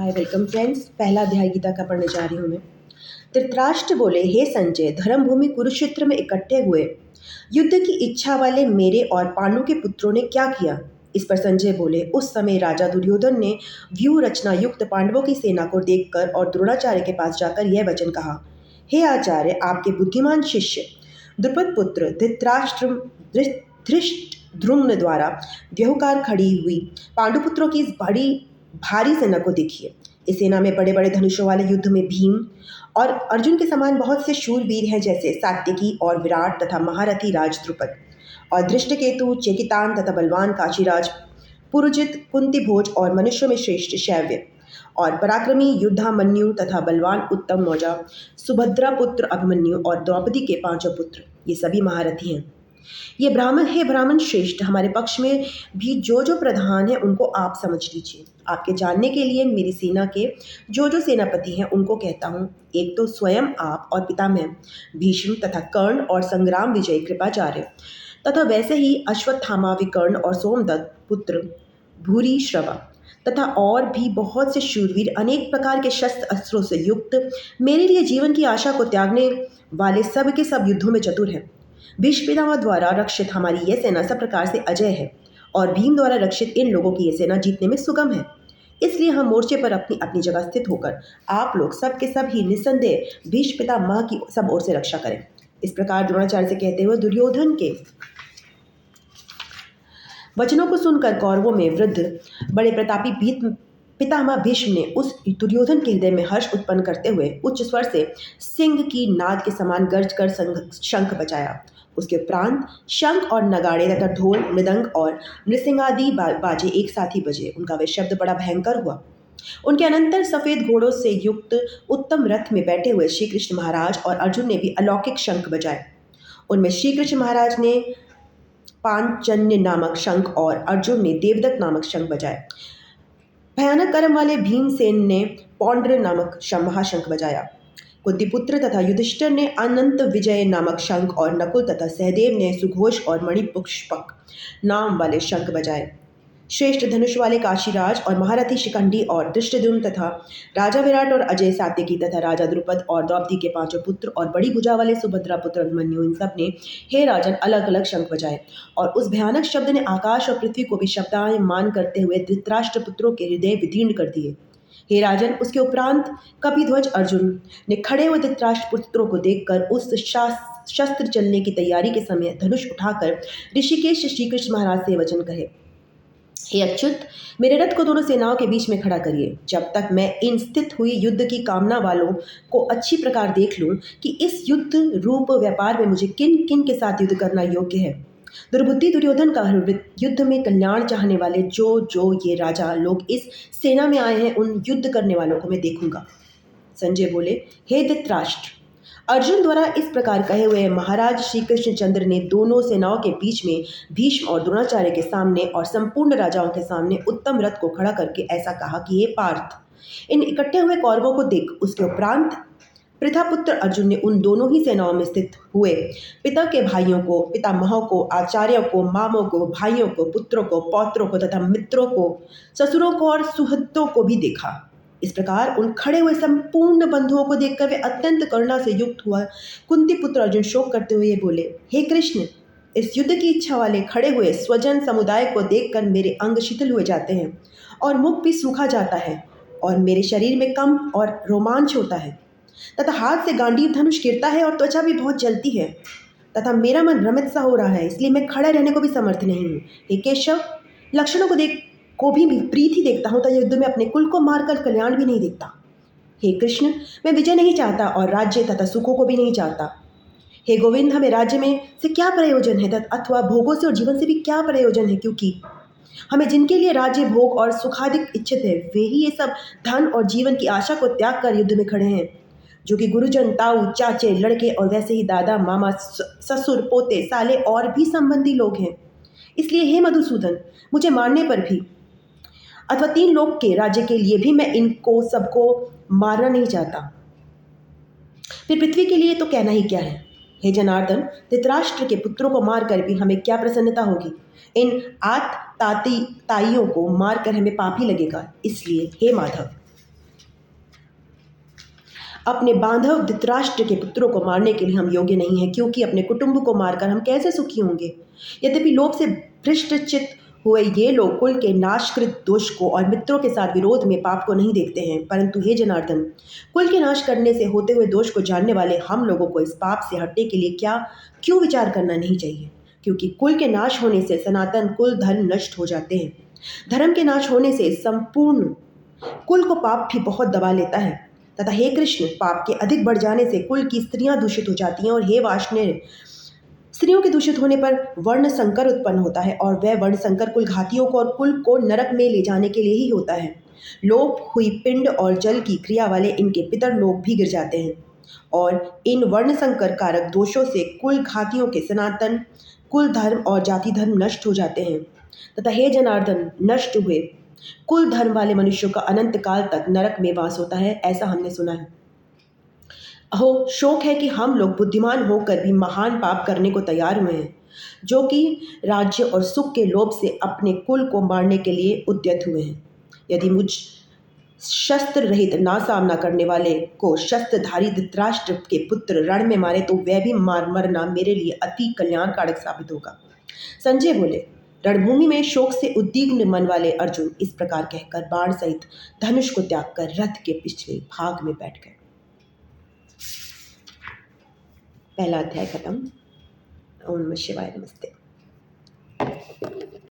Hi welcome friends. पहला अध्याय गीता का पढ़ने जा रही हूँ मैं। धृतराष्ट्र बोले, हे संजय, धर्मभूमि कुरुक्षेत्र में इकट्ठे हुए युद्ध की इच्छा वाले मेरे और पांडु के पुत्रों ने क्या किया। इस पर संजय बोले, उस समय राजा दुर्योधन ने व्यूह रचना युक्त पांडवों की सेना को देखकर और द्रोणाचार्य के पास जाकर यह वचन कहा, हे आचार्य, आपके बुद्धिमान शिष्य द्रुपद पुत्र धृष्टद्युम्न द्वारा व्यहुकार खड़ी हुई पांडुपुत्रों की इस बड़ी भारी सेना को देखिए। इस सेना में बड़े बड़े धनुषों वाले युद्ध में भीम और अर्जुन के समान बहुत से शूरवीर हैं, जैसे सात्यकी और विराट तथा महारथी राज द्रुपद और धृष्टकेतु, चेकितान तथा बलवान काशीराज, पुरुजित, कुंती भोज और मनुष्यों में श्रेष्ठ शैव्य और पराक्रमी युद्धामन्यु तथा बलवान उत्तम मौजा, सुभद्रा पुत्र अभिमन्यु और द्रौपदी के पांचों पुत्र, ये सभी महारथी हैं। ये ब्राह्मण है, ब्राह्मण श्रेष्ठ, हमारे पक्ष में भी जो प्रधान है उनको आप समझ लीजिए। आपके जानने के लिए मेरी सेना के जो सेनापति हैं उनको कहता हूँ। एक तो स्वयं आप और पितामह भीष्म तथा कर्ण और संग्राम विजय कृपाचार्य तथा वैसे ही अश्वत्थामा, विकर्ण और सोमदत्त पुत्र भूरिश्रवा तथा और भी बहुत से शूरवीर अनेक प्रकार के शस्त्र अस्त्रों से युक्त, मेरे लिए जीवन की आशा को त्यागने वाले सब के सब युद्धों में चतुर हैं। भीष्म पितामह द्वारा रक्षित हमारी यह सेना सब प्रकार से अजय है और भीम द्वारा रक्षित इन लोगों की यह सेना जीतने में सुगम है। इसलिए हम मोर्चे पर अपनी अपनी जगह स्थित होकर आप लोग सब के सब ही निस्संदेह भीष्म पितामह की सब ओर से रक्षा करें। इस प्रकार द्रोणाचार्य से कहते हुए दुर्योधन के वचनों को सुनकर कौरवों में वृद्ध बड़े प्रतापी पितामह भीष्म ने उस दुर्योधन के हृदय में हर्ष उत्पन्न करते हुए उच्च स्वर से सिंह की नाद के समान गर्ज कर शंख बजाया। उसके उपरांत शंख और नगाड़े तथा ढोल, मृदंग और नृसिंगादि बाजे एक साथ ही बजे। उनका वह शब्द बड़ा भयंकर हुआ। उनके अनंतर सफेद घोड़ों से युक्त उत्तम रथ में बैठे हुए श्री कृष्ण महाराज और अर्जुन ने भी अलौकिक शंख बजाए। उनमें श्री कृष्ण महाराज ने पांचजन्य नामक शंख और अर्जुन ने देवदत्त नामक शंख बजाए। भयानक कर्म वाले भीमसेन ने पौंड्र नामक महाशंख बजाया। कुंतीपुत्र तथा युधिष्ठिर ने अनंत विजय नामक शंख और नकुल तथा सहदेव ने सुघोष और मणिपुष्पक नाम वाले शंख बजाए। श्रेष्ठ धनुष वाले काशीराज और महारथी शिखंडी और धृष्टद्युम्न तथा राजा विराट और अजय, सात्यकी तथा राजा द्रुपद और द्रौपदी के पांचों पुत्र और बड़ी भुजा वाले सुभद्रा पुत्र अभिमन्यु, इन सब ने हे राजन अलग अलग शंख बजाए। और उस भयानक शब्द ने आकाश और पृथ्वी को भी शब्दायमान करते हुए धृतराष्ट्र पुत्रों के हृदय विदीर्ण कर दिए। हे राजन, उसके उपरांत कपिध्वज अर्जुन ने खड़े हुए धृतराष्ट्र पुत्रों को देखकर उस शस्त्र चलने की तैयारी के समय धनुष उठाकर ऋषिकेश श्री कृष्ण महाराज से वचन कहे, हे अच्युत, मेरे रथ को दोनों सेनाओं के बीच में खड़ा करिए, जब तक मैं इन स्थित हुई युद्ध की कामना वालों को अच्छी प्रकार देख लूं कि इस युद्ध रूप व्यापार में मुझे किन किन के साथ युद्ध करना योग्य है। दुर्बुद्धि दुर्योधन का युद्ध में कल्याण चाहने वाले जो ये राजा लोग इस सेना में आए हैं, उन युद्ध करने वालों को मैं देखूंगा। संजय बोले, हे धृतराष्ट्र, अर्जुन द्वारा इस प्रकार कहे हुए महाराज श्री कृष्णचंद्र ने दोनों सेनाओं के बीच में भीष्म और द्रोणाचार्य के सामने और संपूर्ण राजाओं के सामने उत्तम रथ को खड़ा करके ऐसा कहा कि हे पार्थ, इन इकट्ठे हुए कौरवों को देख। उसके उपरांत प्रथापुत्र अर्जुन ने उन दोनों ही सेनाओं में स्थित हुए पिता के भाइयों को, पितामहों को, आचार्यों को, मामों को, भाइयों को, पुत्रों को, पौत्रों को तथा मित्रों को, ससुरों को और सुहृदों को भी देखा। इस प्रकार उन खड़े हुए संपूर्ण बंधुओं को देखकर वे अत्यंत करुणा से युक्त हुआ कुंती पुत्र अर्जुन शोक करते हुए बोले, हे कृष्ण, इस युद्ध की इच्छा वाले खड़े हुए स्वजन समुदाय को देखकर मेरे अंग शिथिल हुए जाते हैं और मुख भी सूखा जाता है और मेरे शरीर में कंप और रोमांच होता है तथा हाथ से गांडीव धनुष गिरता है और त्वचा भी बहुत जलती है तथा मेरा मन भ्रमित सा हो रहा है, इसलिए मैं खड़े रहने को भी समर्थ नहीं हूँ। हे केशव, लक्षणों को भी प्रीति देखता हूँ तथा युद्ध में अपने कुल को मारकर कल्याण भी नहीं देखता। हे कृष्ण, मैं विजय नहीं चाहता और राज्य तथा सुखों को भी नहीं चाहता। हे गोविंद, हमें राज्य में से क्या प्रयोजन है अथवा भोगों से और जीवन से भी क्या प्रयोजन है, क्योंकि हमें जिनके लिए राज्य, भोग और सुखाधिक इच्छित है वे ही ये सब धन और जीवन की आशा को त्याग कर युद्ध में खड़े हैं, जो कि गुरुजन, ताऊ, चाचे, लड़के और वैसे ही दादा, मामा, ससुर, पोते, साले और भी संबंधी लोग हैं। इसलिए हे मधुसूदन, मुझे मारने पर भी अथवा 3 लोक के राज्य के लिए भी मैं इनको सबको मारना नहीं चाहता। फिर पृथ्वी के लिए तो कहना ही क्या है। हे जनार्दन, धृतराष्ट्र के पुत्रों को मारकर भी हमें क्या प्रसन्नता होगी। इन ताइयों को मारकर हमें पाप ही लगेगा। इसलिए हे माधव, अपने बांधव धृतराष्ट्र के पुत्रों को मारने के लिए हम योग्य नहीं हैं, क्योंकि अपने कुटुंब को मारकर हम कैसे सुखी होंगे। यद्यपि लोभ से भ्रष्टचित्त हुए ये लोग कुल के नाशकृत दोष को और मित्रों के साथ विरोध में पाप को नहीं देखते हैं, परंतु हे जनार्दन, कुल के नाश करने से होते हुए दोष को जानने वाले हम लोगों को इस पाप से हटने के लिए क्यों विचार करना नहीं चाहिए। क्योंकि कुल के नाश होने से सनातन कुल धर्म नष्ट हो जाते हैं। धर्म के नाश होने से संपूर्ण कुल को पाप भी बहुत दबा लेता है। तथा हे कृष्ण, पाप के अधिक बढ़ जाने से कुल की स्त्रियां दूषित हो जाती हैं, और हे वाष्णेय, स्त्रियों के दूषित होने पर वर्ण संकर उत्पन्न होता है, और वह वर्ण संकर कुल घातियों को और कुल को नरक में ले जाने के लिए ही होता है। लोप हुई पिंड और जल की क्रिया वाले इनके पितर लोग भी गिर जाते हैं, और इन वर्ण संकर कारक दोषों से कुल घातियों के सनातन कुल धर्म और जाति धर्म नष्ट हो जाते हैं। तथा हे जनार्दन, नष्ट हुए कुल धर्म वाले मनुष्यों का अनंत काल तक नरक में वास होता है, ऐसा हमने सुना है। अहो, शोक है कि हम लोग बुद्धिमान होकर भी महान पाप करने को तैयार हुए हैं, जो कि राज्य और सुख के लोभ से अपने कुल को मारने के लिए उद्यत हुए हैं। यदि मुझ शस्त्र रहित ना सामना करने वाले को शस्त्रधारी धृतराष्ट्र के पुत्र रण में मारे तो वह भी मरना मेरे लिए अति कल्याणकारक साबित होगा। संजय बोले, रणभूमि में शोक से उद्विग्न मन वाले अर्जुन इस प्रकार कहकर बाण सहित धनुष को त्याग कर रथ के पिछले भाग में बैठ गए। पहला अध्याय खत्म। ओम नमः शिवाय। नमस्ते।